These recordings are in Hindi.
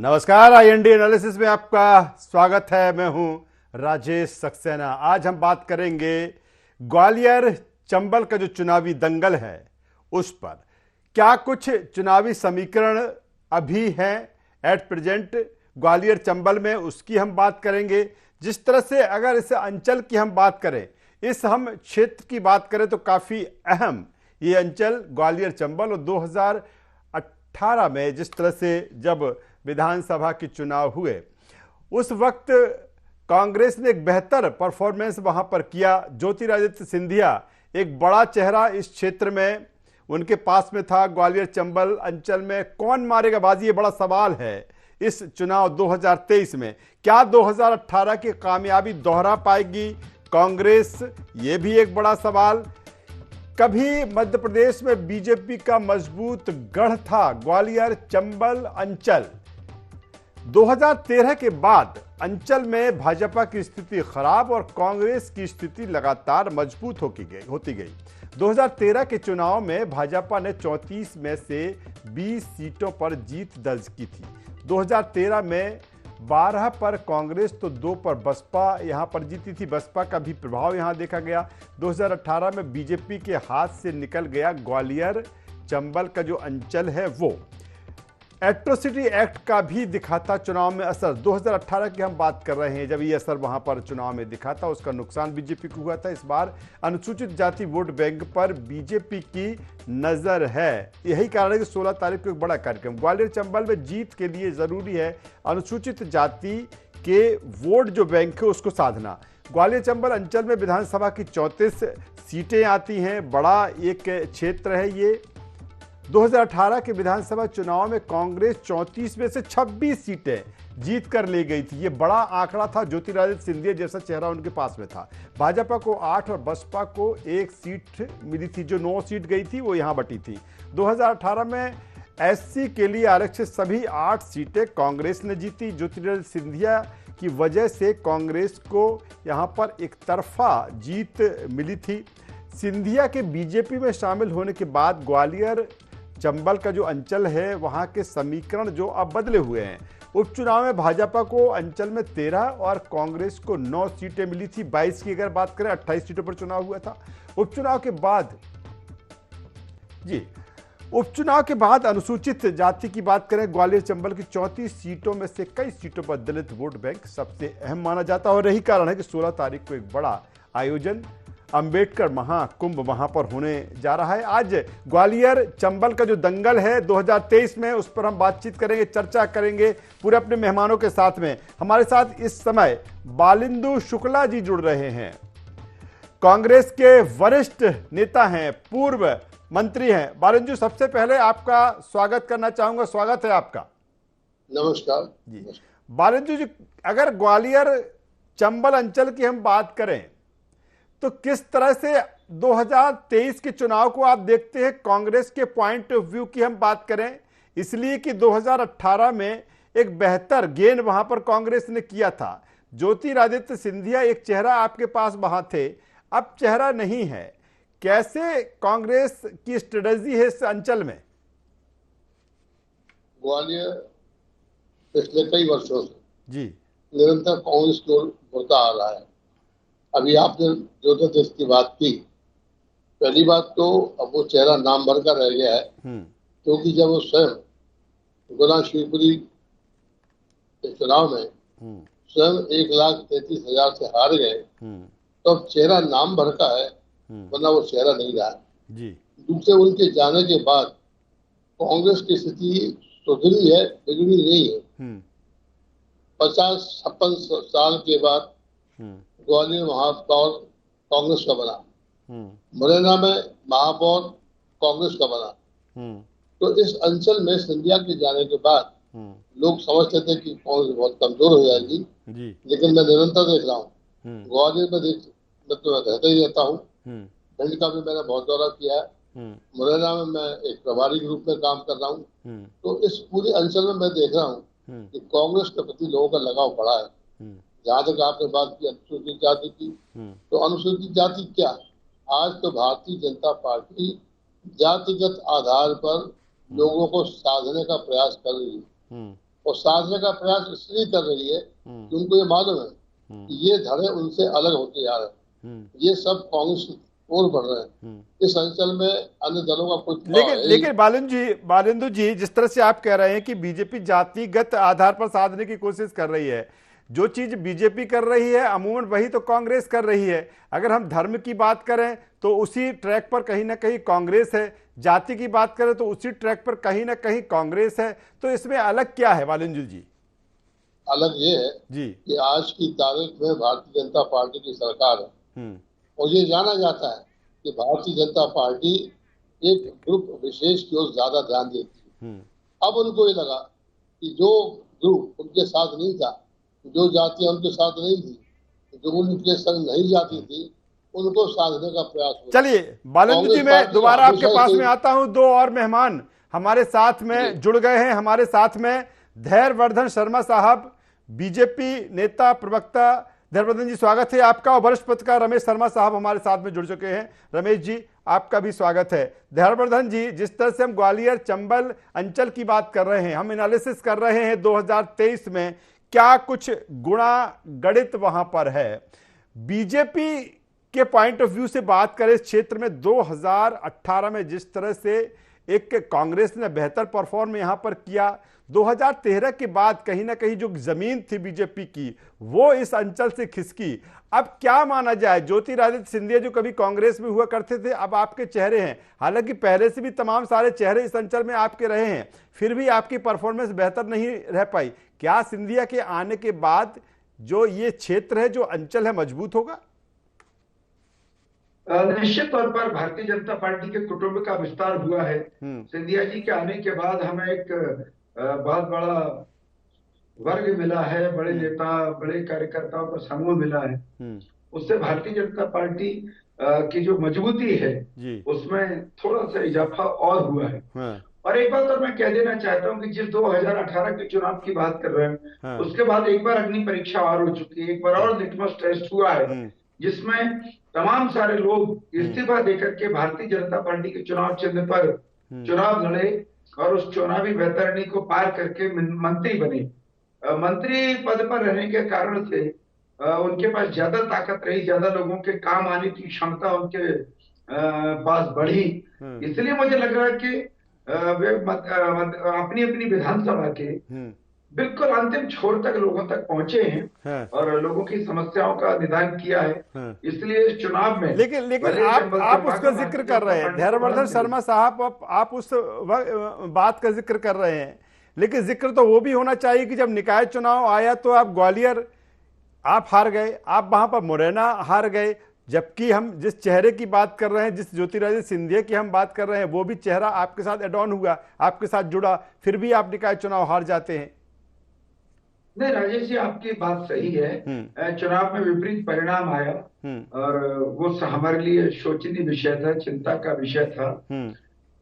नमस्कार, आईएनडी एनालिसिस में आपका स्वागत है। मैं हूं राजेश सक्सेना। आज हम बात करेंगे ग्वालियर चंबल का जो चुनावी दंगल है उस पर। क्या कुछ चुनावी समीकरण अभी हैं एट प्रेजेंट ग्वालियर चंबल में, उसकी हम बात करेंगे। जिस तरह से अगर इस अंचल की हम बात करें, इस हम क्षेत्र की बात करें तो काफी अहम ये अंचल ग्वालियर चंबल। और 2018 में जिस तरह से जब विधानसभा के चुनाव हुए उस वक्त कांग्रेस ने एक बेहतर परफॉर्मेंस वहां पर किया। ज्योतिरादित्य सिंधिया एक बड़ा चेहरा इस क्षेत्र में उनके पास में था। ग्वालियर चंबल अंचल में कौन मारेगा बाजी, ये बड़ा सवाल है इस चुनाव 2023 में। क्या 2018 की कामयाबी दोहरा पाएगी कांग्रेस, ये भी एक बड़ा सवाल। कभी मध्य प्रदेश में बीजेपी का मजबूत गढ़ था ग्वालियर चंबल अंचल। 2013 के बाद अंचल में भाजपा की स्थिति खराब और कांग्रेस की स्थिति लगातार मजबूत होती गई। 2013 के चुनाव में भाजपा ने 34 में से 20 सीटों पर जीत दर्ज की थी। 2013 में 12 पर कांग्रेस तो 2 पर बसपा यहां पर जीती थी। बसपा का भी प्रभाव यहां देखा गया। 2018 में बीजेपी के हाथ से निकल गया ग्वालियर चंबल का जो अंचल है वो। एट्रोसिटी एक्ट का भी दिखा था चुनाव में असर। 2018 की हम बात कर रहे हैं जब ये असर वहां पर चुनाव में दिखा था, उसका नुकसान बीजेपी को हुआ था। इस बार अनुसूचित जाति वोट बैंक पर बीजेपी की नजर है। यही कारण है कि 16 तारीख को एक बड़ा कार्यक्रम ग्वालियर चंबल में जीत के लिए जरूरी है अनुसूचित जाति के वोट जो बैंक है उसको साधना। ग्वालियर चंबल अंचल में विधानसभा की 34 सीटें आती हैं, बड़ा एक क्षेत्र है ये। 2018 के विधानसभा चुनाव में कांग्रेस 34 में से 26 सीटें जीत कर ले गई थी। ये बड़ा आंकड़ा था। ज्योतिरादित्य सिंधिया जैसा चेहरा उनके पास में था। भाजपा को 8 और बसपा को 1 सीट मिली थी। जो 9 सीट गई थी वो यहां बटी थी। 2018 में एससी के लिए आरक्षित सभी 8 सीटें कांग्रेस ने जीती। ज्योतिरादित्य सिंधिया की वजह से कांग्रेस को यहां पर एक तरफा जीत मिली थी। सिंधिया के बीजेपी में शामिल होने के बाद ग्वालियर चंबल का जो अंचल है वहां के समीकरण जो अब बदले हुए हैं। उपचुनाव में भाजपा को अंचल में 13 और कांग्रेस को 9 सीटें मिली थी। 22 की अगर बात करें 28 सीटों पर चुनाव हुआ था। उपचुनाव के बाद अनुसूचित जाति की बात करें, ग्वालियर चंबल की 34 सीटों में से कई सीटों पर दलित वोट बैंक सबसे अहम माना जाता है। और यही कारण है कि 16 तारीख को एक बड़ा आयोजन अंबेडकर महाकुंभ वहां पर होने जा रहा है। आज ग्वालियर चंबल का जो दंगल है 2023 में, उस पर हम बातचीत करेंगे, चर्चा करेंगे पूरे अपने मेहमानों के साथ में। हमारे साथ इस समय बालिंदु शुक्ला जी जुड़ रहे हैं। कांग्रेस के वरिष्ठ नेता हैं, पूर्व मंत्री हैं। बालिंदु, सबसे पहले आपका स्वागत करना चाहूंगा। स्वागत है आपका। नमस्कार जी। बालिंदु जी, अगर ग्वालियर चंबल अंचल की हम बात करें तो किस तरह से 2023 के चुनाव को आप देखते हैं कांग्रेस के पॉइंट ऑफ व्यू की हम बात करें, इसलिए कि 2018 में एक बेहतर गेन वहां पर कांग्रेस ने किया था। ज्योतिरादित्य सिंधिया एक चेहरा आपके पास वहां थे, अब चेहरा नहीं है। कैसे कांग्रेस की स्ट्रेटजी है इस अंचल में? ग्वालियर पिछले कई वर्षों से जी निरंतर कांग्रेस की ओर बढ़ता आ रहा है। अभी आपने ज्योतिरादित्य की बात की, पहली बात तो अब वो चेहरा नाम भर का रह गया है, क्योंकि जब वो स्वयं गुना शिवपुरी के चुनाव में स्वयं 1,33,000 से हार गए, तो अब चेहरा नाम भर का है, वरना वो चेहरा नहीं रहा है। दूसरे उनके जाने के बाद कांग्रेस की स्थिति सुधरी है, बिगड़ी नहीं है। 50-56 साल के बाद ग्वालियर महापौर कांग्रेस का बना, मुरैना में महापौर कांग्रेस का बना। तो इस अंचल में सिंधिया के जाने के बाद लोग समझते थे कि कांग्रेस बहुत कमजोर हो जाएगी, लेकिन मैं निरंतर देख रहा हूँ ग्वालियर में मैं तो रहता ही रहता हूँ। भिंड का भी मैंने बहुत दौरा किया है। मुरैना में मैं एक प्रभारी के रूप में काम कर रहा हूँ। तो इस पूरे अंचल में मैं देख रहा हूँ कि कांग्रेस के प्रति लोगों का लगाव बढ़ा है। जहां तक आपने बात की अनुसूचित जाति की, तो अनुसूचित जाति क्या, आज तो भारतीय जनता पार्टी जातिगत आधार पर लोगों को साधने का प्रयास कर रही है। और साधने का प्रयास इसलिए कर रही है कि उनको ये मालूम है कि ये धड़े उनसे अलग होते जा रहे हैं, ये सब कांग्रेस की ओर बढ़ रहे हैं। इस अंचल में अन्य दलों का कोई लेकिन बालेंदु जी जिस तरह से आप कह रहे हैं कि बीजेपी जातिगत आधार पर साधने की कोशिश कर रही है, जो चीज बीजेपी कर रही है अमूमन वही तो कांग्रेस कर रही है। अगर हम धर्म की बात करें तो उसी ट्रैक पर कहीं ना कहीं कांग्रेस है, जाति की बात करें तो उसी ट्रैक पर कहीं ना कहीं कांग्रेस है। तो इसमें अलग क्या है बालेंदु जी? अलग ये है जी कि आज की तारीख में भारतीय जनता पार्टी की सरकार है और ये जाना जाता है कि भारतीय जनता पार्टी एक ग्रुप विशेष की ओर ज्यादा ध्यान देती है। अब उनको ये लगा कि जो ग्रुप उनके साथ नहीं था, जो जातियां उनके साथ नहीं थी, जो उनके संग नहीं जाती थी, उनको साधने का प्रयास हुआ। चलिए बालेंदु जी, मैं दोबारा आपके पास में आता हूं। दो और मेहमान हमारे साथ में जुड़ गए हैं। हमारे साथ में धैर्यवर्धन शर्मा साहब, बीजेपी नेता प्रवक्ता। धैर्यवर्धन जी स्वागत है आपका। और वरिष्ठ पत्रकार रमेश शर्मा साहब हमारे साथ में जुड़ चुके हैं। रमेश जी आपका भी स्वागत है। धैर्यवर्धन जी, जिस तरह से हम ग्वालियर चंबल अंचल की बात कर रहे हैं, हम एनालिसिस कर रहे हैं 2023 में क्या कुछ गुणा गणित वहां पर है। बीजेपी के पॉइंट ऑफ व्यू से बात करें इस क्षेत्र में 2018 में जिस तरह से एक कांग्रेस ने बेहतर परफॉर्म यहां पर किया, 2013 के बाद कहीं ना कहीं जो जमीन थी बीजेपी की वो इस अंचल से खिसकी। अब क्या माना जाए, ज्योतिरादित्य सिंधिया जो कभी कांग्रेस में हुआ करते थे अब आपके चेहरे हैं, हालांकि पहले से भी तमाम सारे चेहरे इस अंचल में आपके रहे हैं, फिर भी आपकी परफॉर्मेंस बेहतर नहीं रह पाई। क्या सिंधिया के आने के बाद जो ये क्षेत्र है, जो अंचल है, मजबूत होगा? निश्चित तौर पर भारतीय जनता पार्टी के कुटुंब का विस्तार हुआ है। सिंधिया जी के आने के बाद हमें एक बहुत बड़ा वर्ग मिला है, बड़े नेता, बड़े कार्यकर्ताओं का समूह मिला है। उससे भारतीय जनता पार्टी की जो मजबूती है उसमें थोड़ा सा इजाफा और हुआ है। और एक बात और मैं कह देना चाहता हूं कि जिस 2018 के चुनाव की बात कर रहे हैं उसके बाद एक बार अग्नि परीक्षा और हो चुकी है, एक बार और लिटमस टेस्ट हुआ है जिसमें तमाम सारे लोग इस्तीफा देकर के भारतीय जनता पार्टी के चुनाव चिन्ह पर चुनाव लड़े और उस चुनावी बेहतरनी को पार करके मंत्री बने। मंत्री पद पर रहने के कारण से उनके पास ज्यादा ताकत रही, ज्यादा लोगों के काम आने की क्षमता उनके पास बढ़ी। इसलिए मुझे लग रहा है कि वे अपनी अपनी विधानसभा के बिल्कुल अंतिम छोर तक लोगों तक पहुंचे हैं और लोगों की समस्याओं का निदान किया है। इसलिए इस चुनाव में लेकिन आप उसका जिक्र कर रहे हैं धैर्यवर्धन शर्मा साहब, आप उस बात का जिक्र कर रहे हैं, लेकिन जिक्र तो वो भी होना चाहिए कि जब निकाय चुनाव आया तो आप ग्वालियर आप हार गए, आप वहां पर मुरैना हार गए, जबकि हम जिस चेहरे की बात कर रहे हैं, जिस ज्योतिरादित्य सिंधिया की हम बात कर रहे हैं, वो भी चेहरा आपके साथ एड ऑन हुआ, आपके साथ जुड़ा, फिर भी आप निकाय चुनाव हार जाते हैं। नहीं राजेश जी, आपकी बात सही है। चुनाव में विपरीत परिणाम आया और वो हमारे लिए शोचनीय विषय था, चिंता का विषय था।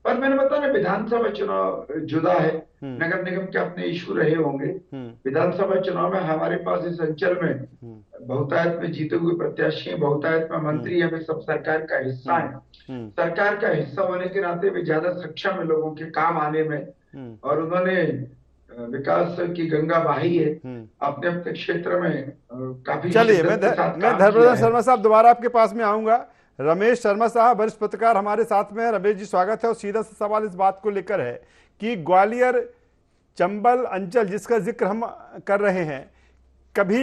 पर मैंने बताया ना, विधानसभा चुनाव जुदा है, नगर निगम के अपने इशू रहे होंगे। विधानसभा चुनाव में हमारे पास इस अंचल में बहुतायत में जीते हुए प्रत्याशी, बहुतायत में मंत्री हमें सब सरकार का हिस्सा है। सरकार का हिस्सा होने के नाते वे ज्यादा सक्षम है लोगों के काम आने में और उन्होंने विकास की गंगा बहाई है अपने अपने क्षेत्र में काफी। चलिए मैं धैर्यवर्धन शर्मा साहब दोबारा आपके पास में आऊंगा। रमेश शर्मा साहब वरिष्ठ पत्रकार हमारे साथ में है। रमेश जी स्वागत है। और सीधा सा सवाल इस बात को लेकर है कि ग्वालियर चंबल अंचल जिसका जिक्र हम कर रहे हैं, कभी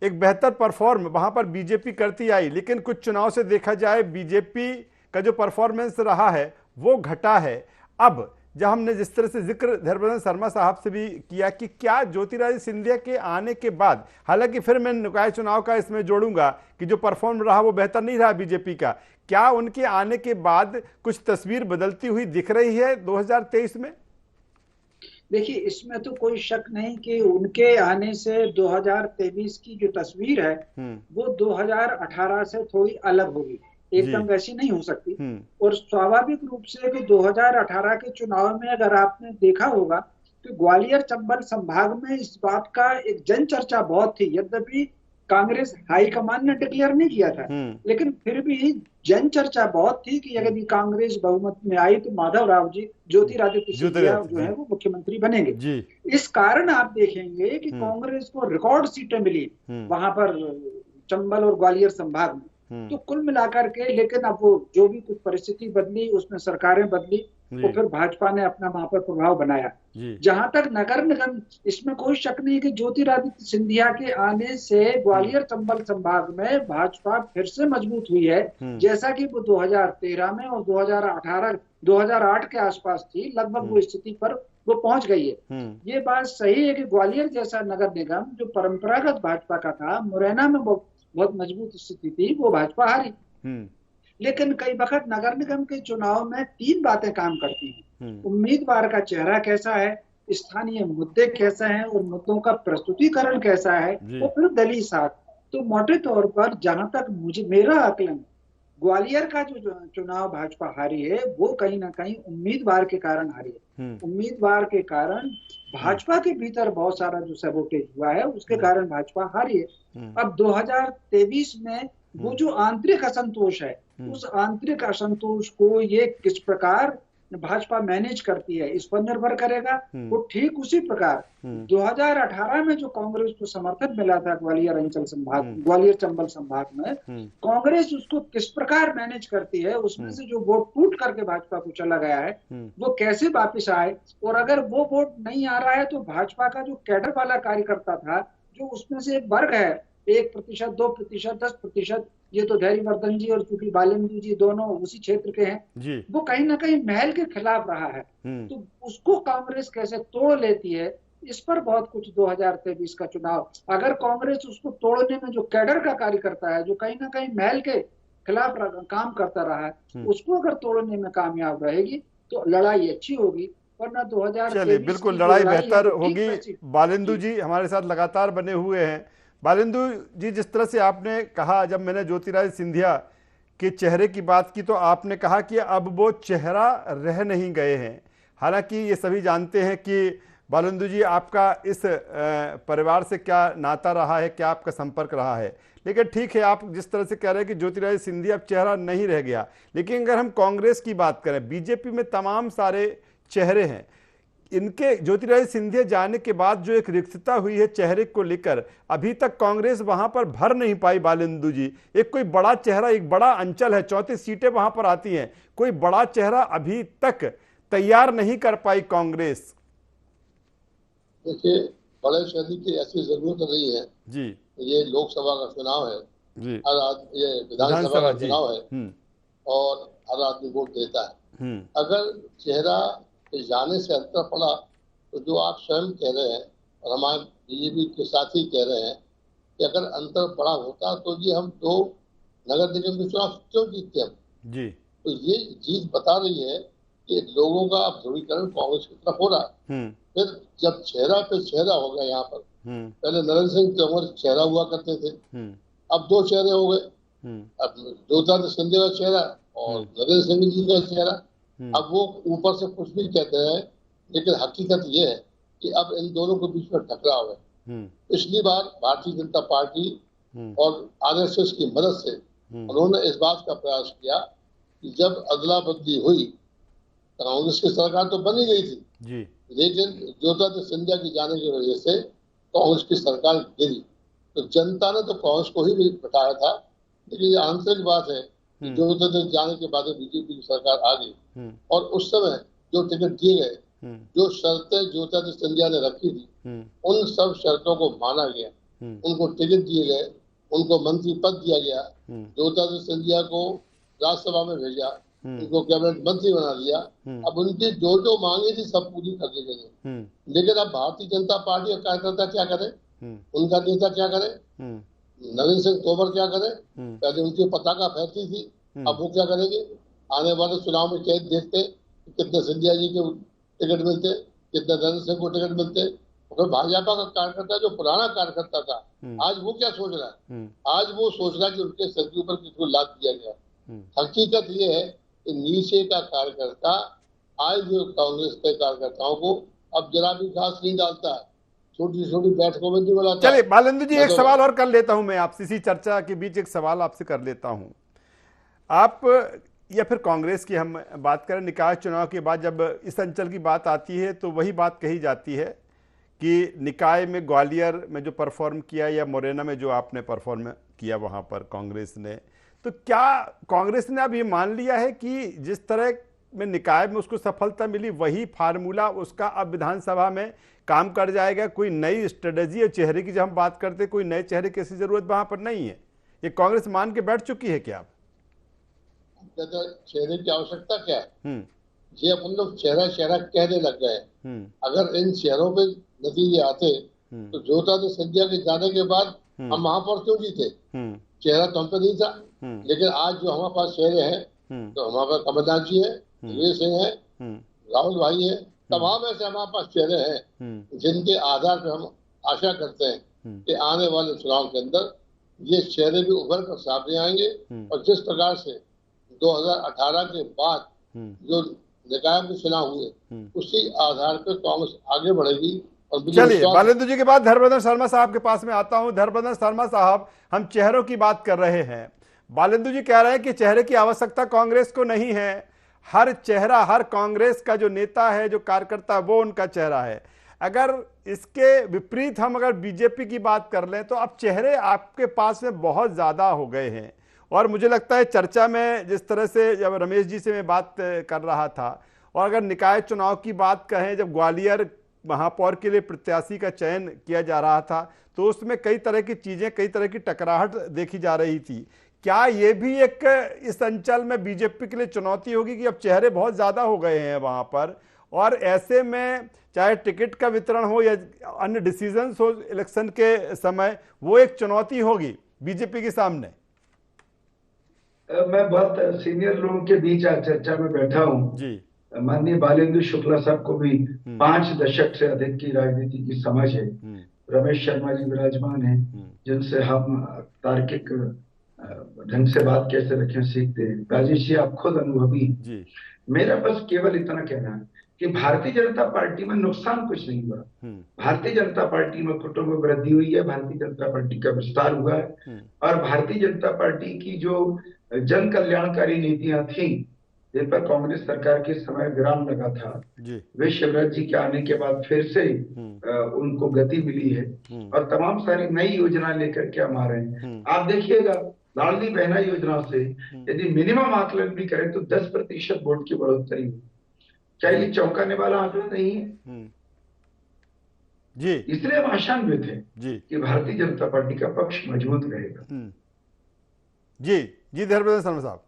एक बेहतर परफॉर्म वहां पर बीजेपी करती आई, लेकिन कुछ चुनाव से देखा जाए बीजेपी का जो परफॉर्मेंस रहा है वो घटा है। अब जब हमने जिस तरह से जिक्र धैर्यवर्धन शर्मा साहब से भी किया कि क्या ज्योतिरादित्य सिंधिया के आने के बाद, हालांकि फिर मैं निकाय चुनाव का इसमें जोड़ूंगा कि जो परफॉर्म रहा वो बेहतर नहीं रहा बीजेपी का, क्या उनके आने के बाद कुछ तस्वीर बदलती हुई दिख रही है 2023 में? देखिए, इसमें तो कोई शक नहीं कि उनके आने से 2023 की जो तस्वीर है वो 2018 से थोड़ी अलग होगी, एकदम वैसी नहीं हो सकती। और स्वाभाविक रूप से कि 2018 के चुनाव में अगर आपने देखा होगा तो ग्वालियर चंबल संभाग में इस बात का एक जन चर्चा बहुत थी। यद्यपि कांग्रेस हाईकमान ने डिक्लेयर नहीं किया था, लेकिन फिर भी जन चर्चा बहुत थी कि यदि कांग्रेस बहुमत में आई तो माधव राव जी, ज्योतिरादित्य सिंधिया जो है वो मुख्यमंत्री बनेंगे। इस कारण आप देखेंगे कि कांग्रेस को रिकॉर्ड सीटें मिली वहां पर चंबल और ग्वालियर संभाग में। तो कुल मिलाकर के, लेकिन अब वो जो भी कुछ परिस्थिति बदली, उसमें सरकारें बदली, तो फिर भाजपा ने अपना वहां पर प्रभाव बनाया। जहां तक नगर निगम, इसमें कोई शक नहीं कि ज्योतिरादित्य सिंधिया के आने से ग्वालियर चंबल संभाग में भाजपा फिर से मजबूत हुई है, जैसा कि वो 2013 में और 2008 के आसपास थी, लगभग वो स्थिति पर वो पहुंच गई है। ये बात सही है कि ग्वालियर जैसा नगर निगम जो परंपरागत भाजपा का था, मुरैना में बहुत मजबूत स्थिति थी, वो भाजपा हारी। लेकिन कई वक्त नगर निगम के चुनाव में 3 बातें काम करती हैं। उम्मीदवार का चेहरा कैसा है, स्थानीय मुद्दे कैसे हैं और मुद्दों का प्रस्तुतिकरण कैसा है, और फिर दलीय साथ। तो मोटे तौर पर जहां तक मेरा आकलन, ग्वालियर का जो चुनाव भाजपा हारी है वो कहीं ना कहीं उम्मीदवार के कारण हारी है। उम्मीदवार के कारण भाजपा के भीतर बहुत सारा जो सबोटेज हुआ है, उसके कारण भाजपा हारी है। अब 2023 में वो जो आंतरिक असंतोष है, उस आंतरिक असंतोष को ये किस प्रकार भाजपा मैनेज करती है, इस पर निर्भर करेगा। वो ठीक उसी प्रकार 2018 में जो कांग्रेस को समर्थन मिला था ग्वालियर अंचल संभाग, ग्वालियर चंबल संभाग में, कांग्रेस उसको किस प्रकार मैनेज करती है, उसमें से जो वोट टूट करके भाजपा को चला गया है, वो कैसे वापिस आए। और अगर वो वोट नहीं आ रहा है तो भाजपा का जो कैडर वाला कार्यकर्ता था, जो उसमें से एक वर्ग है 1%, 2%, 10%, ये तो धैर्यवर्धन जी और चूंकि बालेंदु जी दोनों उसी क्षेत्र के हैं, वो कहीं ना कहीं महल के खिलाफ रहा है। तो उसको कांग्रेस कैसे तोड़ लेती है, इस पर बहुत कुछ 2023 का चुनाव, अगर कांग्रेस उसको तोड़ने में जो कैडर का कार्यकर्ता है, जो कहीं ना कहीं महल के खिलाफ काम करता रहा है, उसको अगर तोड़ने में कामयाब रहेगी तो लड़ाई अच्छी होगी, वरना 2023 चलिए बिल्कुल लड़ाई बेहतर होगी। बालेंदु जी हमारे साथ लगातार बने हुए हैं। बालेंदु जी, जिस तरह से आपने कहा, जब मैंने ज्योतिरादित्य सिंधिया के चेहरे की बात की तो आपने कहा कि अब वो चेहरा रह नहीं गए हैं। हालांकि ये सभी जानते हैं कि बालेंदु जी आपका इस परिवार से क्या नाता रहा है, क्या आपका संपर्क रहा है, लेकिन ठीक है, आप जिस तरह से कह रहे हैं कि ज्योतिरादित्य सिंधिया अब चेहरा नहीं रह गया, लेकिन अगर हम कांग्रेस की बात करें, बीजेपी में तमाम सारे चेहरे हैं। इनके ज्योतिरादित्य सिंधिया जाने के बाद जो एक रिक्तता हुई है चेहरे को लेकर, अभी तक कांग्रेस वहां पर भर नहीं पाई। बालेंदु जी, एक कोई बड़ा चेहरा, एक बड़ा अंचल है, 34 सीटें वहां पर आती हैं, कोई बड़ा चेहरा अभी तक तैयार नहीं कर पाई कांग्रेस। देखिए, बड़े शहरी की ऐसी जरूरत नहीं है जी। ये लोकसभा का चुनाव है जी, ये विधानसभा का चुनाव है और हर आदमी वोट देता है। अगर चेहरा जाने से अंतर पड़ा तो जो आप स्वयं कह रहे हैं और हमारे बीजेपी के साथी कह रहे हैं कि अगर अंतर पड़ा होता तो ये हम 2 नगर निगम के चुनाव क्यों जीतते हम जी। तो ये जीत बता रही है कि लोगों का ध्रुवीकरण कांग्रेस की तरफ हो रहा है। फिर जब चेहरा पे चेहरा हो गया, यहाँ पर पहले नरेंद्र सिंह तोमर चेहरा हुआ करते थे, अब 2 चेहरे हो गए। अब ज्योतिरादित्य सिंधिया का चेहरा और नरेंद्र सिंह जी का चेहरा। अब वो ऊपर से कुछ भी कहते हैं, लेकिन हकीकत ये है कि अब इन दोनों के बीच में टकराव है। पिछली बार भारतीय जनता पार्टी और आरएसएस की मदद से उन्होंने इस बात का प्रयास किया कि जब अदला बदली हुई, कांग्रेस की सरकार तो बनी गई थी जी, लेकिन ज्योतिरादित्य सिंधिया की जाने की वजह से कांग्रेस की सरकार गिरी। तो जनता ने तो कांग्रेस को ही बताया था, लेकिन ये आंतरिक बात है ज्योतिरादित्य जाने के बाद बीजेपी की सरकार आ गई और उस समय जो टिकट दिए गए, जो शर्तें ज्योतिरादित्य सिंधिया ने रखी थी, उन सब शर्तों को माना गया। उनको टिकट दिए गए, उनको मंत्री पद दिया गया, ज्योतिरादित्य सिंधिया को राज्यसभा में भेजा, उनको कैबिनेट मंत्री बना दिया। अब उनकी जो मांगे थी सब पूरी कर दी गई है। लेकिन अब भारतीय जनता पार्टी का कार्यकर्ता क्या करे, उनका नेता क्या करे, नरेंद्र सिंह तोमर क्या करे, पहले उनकी पताका फैलती थी, अब वो क्या करेंगे। आने वाले चुनाव में क्या देखते कितने सिंधिया जी के टिकट मिलते, कितने नरेंद्र सिंह को टिकट मिलते। और भाजपा का कार्यकर्ता जो पुराना कार्यकर्ता था, आज वो क्या सोच रहा है, आज वो सोच रहा है कि उनके सर के ऊपर किसको लाद दिया गया। हकीकत ये है कि नीचे का कार्यकर्ता आज जो कांग्रेस के कार्यकर्ताओं को अब जरा भी घास नहीं डालता है। छोटी छोटी बैठकों में नहीं बुलाता। चलिए बालेंद्र जी, एक सवाल और कर लेता हूं मैं आपसे, इसी चर्चा के बीच एक सवाल आपसे कर लेता हूं। आप या फिर कांग्रेस की हम बात करें, निकाय चुनाव के बाद जब इस अंचल की बात आती है तो वही बात कही जाती है कि निकाय में ग्वालियर में जो परफॉर्म किया या मुरैना में जो आपने परफॉर्म किया वहां पर कांग्रेस ने, तो क्या कांग्रेस ने अब ये मान लिया है कि जिस तरह में निकाय में उसको सफलता मिली वही फार्मूला उसका अब विधानसभा में काम कर जाएगा? कोई नई स्ट्रेटेजी और चेहरे की जब हम बात करते, कोई नए चेहरे की ऐसी जरूरत वहां पर नहीं है? ये कांग्रेस मान के बैठ चुकी है क्या? चेहरे की आवश्यकता क्या है? ये अपन लोग चेहरा चेहरा कहने लग गए। अगर इन चेहरों पे नतीजे आते तो ज्योतिरादित्य सिंधिया के जाने के बाद हम महापौर क्यों जीते? चेहरा तो हम पे नहीं था। लेकिन आज जो हमारे पास चेहरे हैं, तो हमारे पास कमलनाथ जी है, वीर सिंह है, राहुल भाई है, तमाम ऐसे हमारे पास चेहरे हैं जिनके आधार पर हम आशा करते हैं कि आने वाले चुनाव के अंदर ये चेहरे भी उभर कर सामने आएंगे। और जिस प्रकार से 2018 के बाद जो निकाय में चुनाव हुए, उसी आधार पर कांग्रेस आगे बढ़ेगी। और चलिए बालेंद्र जी के बाद धर्मबंधन शर्मा साहब के पास में आता हूं। धर्मबंधन शर्मा साहब, हम चेहरों की बात कर रहे हैं, बालेंद्र जी कह रहे हैं कि चेहरे की आवश्यकता कांग्रेस को नहीं है, हर चेहरा, हर कांग्रेस का जो नेता है, जो कार्यकर्ता, वो उनका चेहरा है। अगर इसके विपरीत हम अगर बीजेपी की बात कर लें तो अब चेहरे आपके पास में बहुत ज्यादा हो गए हैं। और मुझे लगता है चर्चा में जिस तरह से जब रमेश जी से मैं बात कर रहा था, और अगर निकाय चुनाव की बात कहें, जब ग्वालियर महापौर के लिए प्रत्याशी का चयन किया जा रहा था तो उसमें कई तरह की चीजें, कई तरह की टकराहट देखी जा रही थी। क्या ये भी एक इस अंचल में बीजेपी के लिए चुनौती होगी कि अब चेहरे बहुत ज्यादा हो गए हैं वहां पर, और ऐसे में चाहे टिकट का वितरण हो या अन्य डिसीजंस हो इलेक्शन के समय, वो एक चुनौती होगी बीजेपी के सामने? मैं बहुत सीनियर लोगों के बीच आज चर्चा में बैठा हूं जी। माननीय बालेंद्र शुक्ला साहब को भी 5 दशक से अधिक की राजनीति की समझ है। रमेश शर्मा जी विराजमान हैं, जिनसे हम तार्किक ढंग से बात कैसे रखें सीखते हैं। राजेश जी, आप खुद अनुभवी जी। मेरा बस केवल इतना कहना है कि भारतीय जनता पार्टी में नुकसान कुछ नहीं हुआ। भारतीय जनता पार्टी में कुटुंब में वृद्धि हुई है, भारतीय जनता पार्टी का विस्तार हुआ है, और भारतीय जनता पार्टी की जो जन कल्याणकारी नीतियां थी, जिन पर कांग्रेस सरकार के समय विराम लगा था, वे शिवराज जी के आने के बाद फिर से उनको गति मिली है, और तमाम सारी नई योजना लेकर के हम आ रहे हैं। आप देखिएगा, लाडली बहना योजना से यदि मिनिमम आकलन भी करें तो 10% वोट की बढ़ोतरी हुई। क्या ये चौंकाने वाला आंकड़ा नहीं है जी? इसलिए हम आशान्वित हैं कि भारतीय जनता पार्टी का पक्ष मजबूत रहेगा। जी जी, धर्मबंधन शर्मा साहब।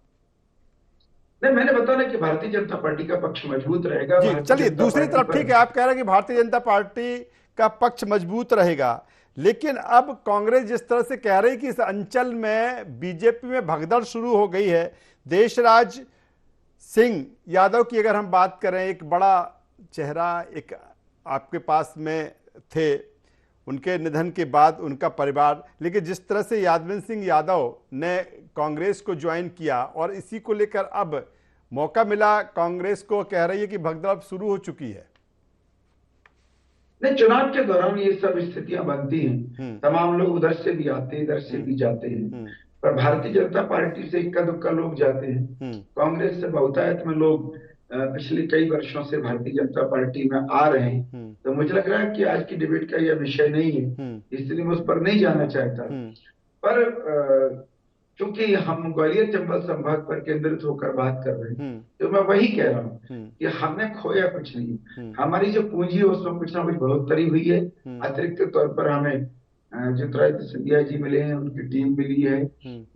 नहीं, मैंने बताया कि भारतीय जनता पार्टी का पक्ष मजबूत रहेगा जी। चलिए, दूसरी तरफ ठीक है, आप कह रहे हैं कि भारतीय जनता पार्टी का पक्ष मजबूत रहेगा, लेकिन अब कांग्रेस जिस तरह से कह रही कि इस अंचल में बीजेपी में भगदड़ शुरू हो गई है। देशराज सिंह यादव की अगर हम बात करें, एक बड़ा चेहरा एक आपके पास में थे, उनके निधन के बाद उनका परिवार, लेकिन जिस तरह से यादवेंद्र सिंह यादव ने कांग्रेस को ज्वाइन किया और इसी को लेकर अब मौका मिला कांग्रेस को, कह रही है कि भगदड़ शुरू हो चुकी है। नहीं, चुनाव के दौरान ये सब स्थितियां बनती हैं, तमाम लोग उधर से भी आते हैं, इधर से भी जाते हैं, पर भारतीय जनता पार्टी से इक्का दुक्का लोग जाते हैं। कांग्रेस से बहुतायत में लोग पिछले कई वर्षों से भारतीय जनता पार्टी में आ रहे हैं। तो मुझे लग रहा है कि आज की डिबेट का यह विषय नहीं है, इसलिए मैं उस पर नहीं जाना चाहता। पर क्योंकि हम ग्वालियर चंबल संभाग पर केंद्रित होकर बात कर रहे हैं, तो मैं वही कह रहा हूँ कि हमने खोया कुछ नहीं। हमारी जो पूंजी है उसमें कुछ ना कुछ बढ़ोतरी हुई है। अतिरिक्त तौर पर हमें ज्योतिरादित्य सिंधिया जी मिले हैं, उनकी टीम मिली है,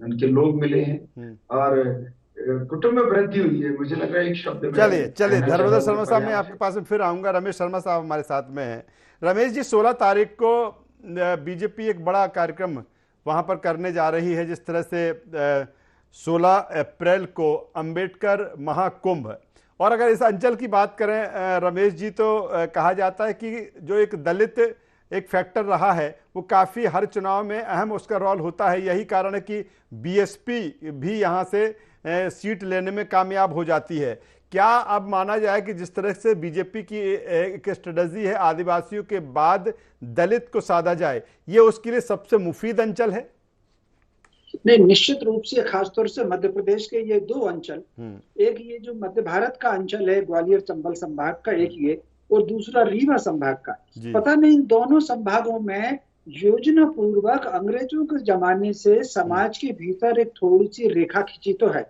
उनके लोग मिले हैं, और कुटुंब में वृद्धि हुई है। मुझे लग रहा है एक शब्द में चलिए धर्मबंधन शर्मा साहब, मैं आपके पास में फिर आऊंगा। रमेश शर्मा साहब हमारे साथ में हैं। रमेश जी, 16 तारीख को बीजेपी एक बड़ा कार्यक्रम वहां पर करने जा रही है, जिस तरह से 16 अप्रैल को अंबेडकर महाकुंभ। और अगर इस अंचल की बात करें रमेश जी, तो कहा जाता है कि जो एक दलित एक फैक्टर रहा है वो काफ़ी हर चुनाव में अहम उसका रोल होता है। यही कारण है कि बीएसपी भी यहाँ से सीट लेने में कामयाब हो जाती है। क्या अब माना जाए कि जिस तरह से बीजेपी की एक स्ट्रेटजी है आदिवासियों के बाद दलित को साधा जाए, ये उसके लिए सबसे मुफीद अंचल है? नहीं, निश्चित रूप से, खासतौर से मध्य प्रदेश के ये दो अंचल, एक ये जो मध्य भारत का अंचल है ग्वालियर चंबल संभाग का, एक ये, और दूसरा रीवा संभाग का। पता नहीं इन दोनों संभागों में योजना पूर्वक अंग्रेजों के जमाने से समाज के भीतर एक थोड़ी सी रेखा खींची तो है,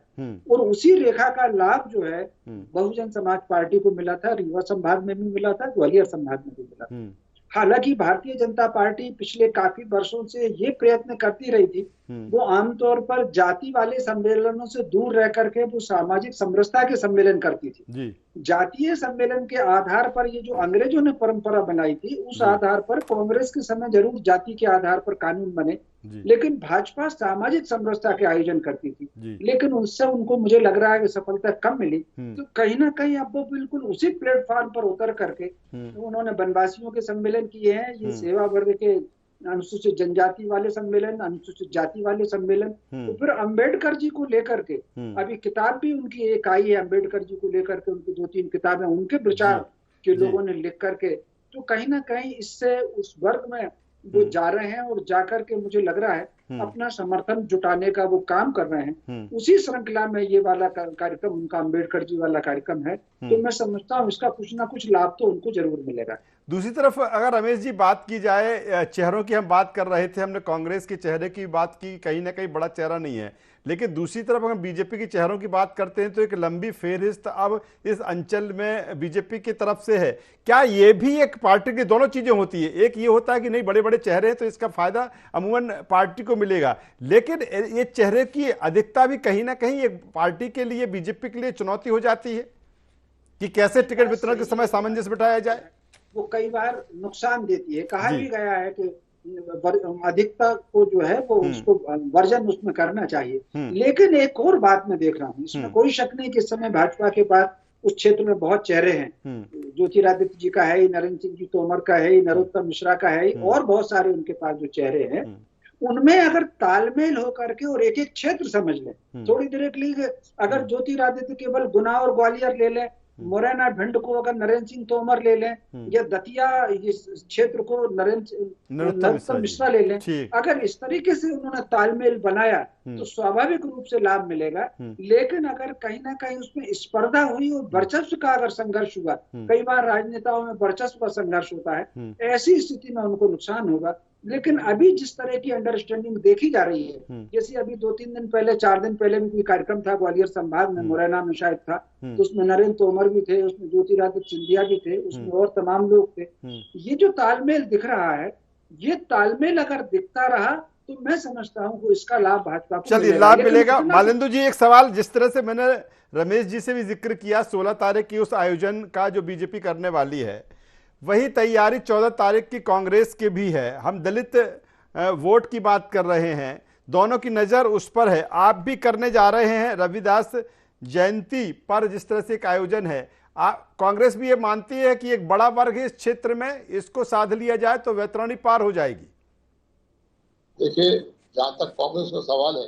और उसी रेखा का लाभ जो है बहुजन समाज पार्टी को मिला था। रीवा संभाग में भी मिला था, ग्वालियर संभाग में भी मिला था। हालांकि भारतीय जनता पार्टी पिछले काफी वर्षों से ये प्रयत्न करती रही थी, वो आमतौर पर जाति वाले सम्मेलनों से दूर रह करके वो सामाजिक समरसता के सम्मेलन करती थी। जातीय सम्मेलन के आधार पर ये जो अंग्रेजों ने परंपरा बनाई थी, उस आधार पर कांग्रेस के समय जरूर जाति के आधार पर कानून बने, लेकिन भाजपा सामाजिक समरसता के आयोजन करती थी। लेकिन उससे उनको मुझे लग रहा है कि सफलता कम मिली, तो कहीं ना कहीं अब वो बिल्कुल उसी प्लेटफॉर्म पर उतर करके उन्होंने वनवासियों के सम्मेलन किए हैं, ये सेवा वर्ग के अनुसूचित जनजाति वाले सम्मेलन, अनुसूचित जाति वाले सम्मेलन, तो फिर अंबेडकर जी को लेकर के अभी किताब भी उनकी एक आई है, अंबेडकर जी को लेकर के उनकी 2-3 किताबें उनके प्रचार के लोगों ने लिख करके, तो कहीं ना कहीं इससे उस वर्ग में वो जा रहे हैं, और जाकर के मुझे लग रहा है अपना समर्थन जुटाने का वो काम कर रहे हैं। उसी श्रृंखला में ये वाला कार्यक्रम उनका अंबेडकर जी वाला कार्यक्रम है, तो मैं समझता हूँ इसका कुछ ना कुछ लाभ तो उनको जरूर मिलेगा। दूसरी तरफ अगर रमेश जी बात की जाए, चेहरों की हम बात कर रहे थे, हमने कांग्रेस के चेहरे की बात की, कहीं ना कहीं बड़ा चेहरा नहीं है, लेकिन दूसरी तरफ अगर बीजेपी के चेहरों की बात करते हैं तो एक लंबी फेहरिस्त अब इस अंचल में बीजेपी की तरफ से है। क्या ये भी एक पार्टी की दोनों चीजें होती है? एक ये होता है कि नहीं बड़े बड़े चेहरे हैं तो इसका फायदा अमूमन पार्टी को मिलेगा, लेकिन ये चेहरे की अधिकता भी कहीं ना कहीं एक पार्टी के लिए, बीजेपी के लिए चुनौती हो जाती है कि कैसे टिकट वितरण के समय सामंजस्य बिठाया जाए। वो कई बार नुकसान देती है। कहा भी गया है कि अधिकता को जो है वो उसको वर्जन उसमें करना चाहिए, लेकिन एक और बात मैं देख रहा हूँ, इसमें कोई शक नहीं कि इस समय भाजपा के पास उस क्षेत्र में बहुत चेहरे हैं। ज्योतिरादित्य जी का है, नरेंद्र सिंह जी तोमर का है, नरोत्तम मिश्रा का है, और बहुत सारे उनके पास जो चेहरे हैं, उनमें अगर तालमेल हो करके और एक एक क्षेत्र समझ ले, थोड़ी देर के लिए अगर ज्योतिरादित्य केवल गुना और ग्वालियर ले लें, मुरैना भिंड को अगर नरेंद्र सिंह तोमर ले लें, या दतिया इस क्षेत्र को नरोत्तम मिश्रा ले लें, अगर इस तरीके से उन्होंने तालमेल बनाया तो स्वाभाविक रूप से लाभ मिलेगा। लेकिन अगर कहीं ना कहीं उसमें स्पर्धा हुई और वर्चस्व का अगर संघर्ष हुआ, कई बार राजनेताओं में वर्चस्व का संघर्ष होता है, ऐसी स्थिति में उनको नुकसान होगा। लेकिन अभी जिस तरह की अंडरस्टैंडिंग देखी जा रही है, जैसे अभी 2-3 दिन पहले, 4 दिन पहले भी कोई कार्यक्रम था ग्वालियर संभाग में, मुरैना में शायद था, तो उसमें नरेंद्र तोमर भी थे, उसमें ज्योतिरादित्य सिंधिया भी थे, उसमें और तमाम लोग थे। ये जो तालमेल दिख रहा है, ये तालमेल अगर दिखता रहा तो मैं समझता हूँ कि इसका लाभ भाजपा को चलिए लाभ मिलेगा। मालेंदु जी, एक सवाल, जिस तरह से मैंने रमेश जी से भी जिक्र किया 16 तारीख की उस आयोजन का जो बीजेपी करने वाली है, वही तैयारी 14 तारीख की कांग्रेस की भी है। हम दलित वोट की बात कर रहे हैं, दोनों की नजर उस पर है। आप भी करने जा रहे हैं रविदास जयंती पर जिस तरह से एक आयोजन है, कांग्रेस भी ये मानती है कि एक बड़ा वर्ग इस क्षेत्र में, इसको साध लिया जाए तो वैतरणी पार हो जाएगी। देखिए, जहां तक कांग्रेस का सवाल है,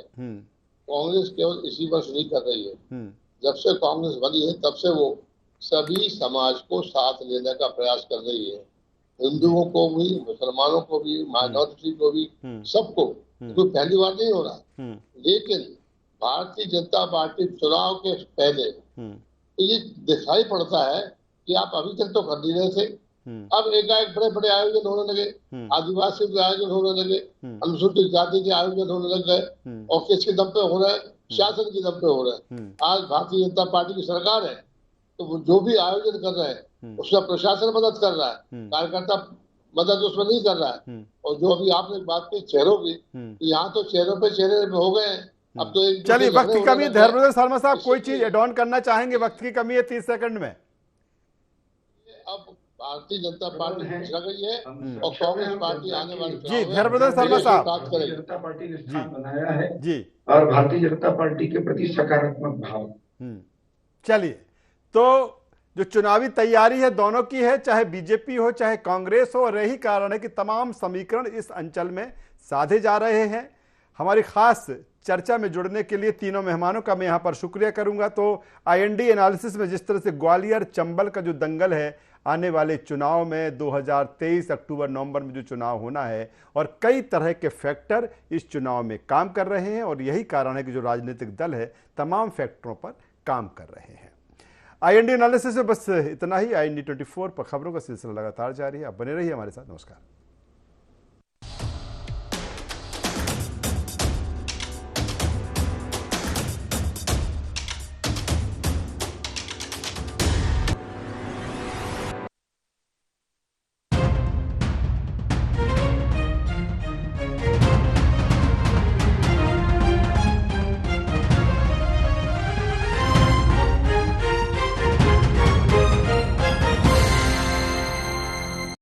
कांग्रेस केवल इसी वर्ष नहीं कर रही है। जब से कांग्रेस बनी है तब से वो सभी समाज को साथ लेने का प्रयास कर रही है, हिंदुओं को भी, मुसलमानों को भी, माइनॉरिटी को भी, सबको। तो पहली बार नहीं हो रहा। लेकिन भारतीय जनता पार्टी चुनाव के पहले तो ये दिखाई पड़ता है कि आप अभी तक तो कर नहीं रहे थे, अब एकाएक बड़े बड़े आयोजन होने लगे, आदिवासी के आयोजन होने लगे, अनुसूचित जाति के आयोजन होने लग गए, और किसके दम पे हो रहे हैं? शासन के दम पे हो रहे हैं। आज भारतीय जनता पार्टी की सरकार है, तो वो जो भी आयोजन कर रहे हैं उसमें प्रशासन मदद कर रहा है, कार्यकर्ता मदद उसमें नहीं कर रहा है। और जो अभी आपने बात की चेहरों की, तो यहाँ तो चेहरों पे चेहरे हो गए हैं। अब तो एक चलिए, वक्त की कमी, धर्मेंद्र शर्मा साहब कोई चीज एड ऑन करना चाहेंगे? वक्त की कमी है 30 सेकंड में। अब भारतीय जनता पार्टी पिछड़ गई है और कांग्रेस पार्टी आने वाली जी, धर्मेंद्र शर्मा साहब, भारतीय जनता पार्टी ने स्थान बनाया है जी, और भारतीय जनता पार्टी के प्रति सकारात्मक भाव। चलिए, तो जो चुनावी तैयारी है दोनों की है, चाहे बीजेपी हो चाहे कांग्रेस हो, और यही कारण है कि तमाम समीकरण इस अंचल में साधे जा रहे हैं। हमारी खास चर्चा में जुड़ने के लिए तीनों मेहमानों का मैं यहाँ पर शुक्रिया करूंगा। तो आईएनडी एनालिसिस में जिस तरह से ग्वालियर चंबल का जो दंगल है, आने वाले चुनाव में 2023 अक्टूबर नवंबर में जो चुनाव होना है, और कई तरह के फैक्टर इस चुनाव में काम कर रहे हैं, और यही कारण है कि जो राजनीतिक दल है तमाम फैक्टरों पर काम कर रहे हैं। आईएनडी एनालिसिस में बस इतना ही। आईएनडी 24 पर खबरों का सिलसिला लगातार जारी है। आप बने रहिए हमारे साथ। नमस्कार।